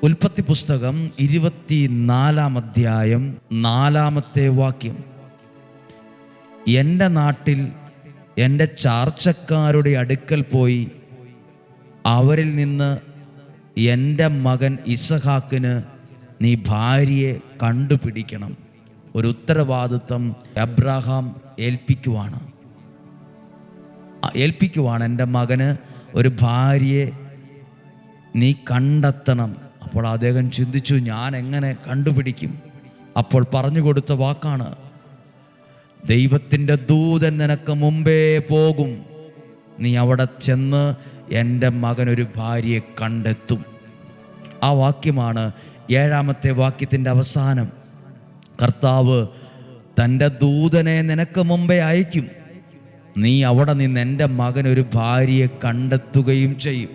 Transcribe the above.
ഉൽപ്പത്തി പുസ്തകം 24 അധ്യായം 4 വാക്യം. എൻ്റെ നാട്ടിൽ എൻ്റെ ചാർച്ചക്കാരുടെ അടുക്കൽ പോയി അവരിൽ നിന്ന് എൻ്റെ മകൻ ഇസഹാക്കിന് നീ ഭാര്യയെ കണ്ടുപിടിക്കണം. ഒരു ഉത്തരവാദിത്വം അബ്രഹാം ഏൽപ്പിക്കുവാണ്. എൻ്റെ മകന് ഒരു ഭാര്യയെ നീ കണ്ടെത്തണം. അപ്പോൾ അദ്ദേഹം ചിന്തിച്ചു, ഞാൻ എങ്ങനെ കണ്ടുപിടിക്കും? അപ്പോൾ പറഞ്ഞു കൊടുത്ത വാക്കാണ്, ദൈവത്തിൻ്റെ ദൂതൻ നിനക്ക് മുമ്പേ പോകും, നീ അവിടെ ചെന്ന് എൻ്റെ മകനൊരു ഭാര്യയെ കണ്ടെത്തും. ആ വാക്യമാണ് 7 വാക്യത്തിൻ്റെ അവസാനം. കർത്താവ് തൻ്റെ ദൂതനെ നിനക്ക് മുമ്പേ അയക്കും, നീ അവിടെ നിന്ന് എൻ്റെ മകനൊരു ഭാര്യയെ കണ്ടെത്തുകയും ചെയ്യും.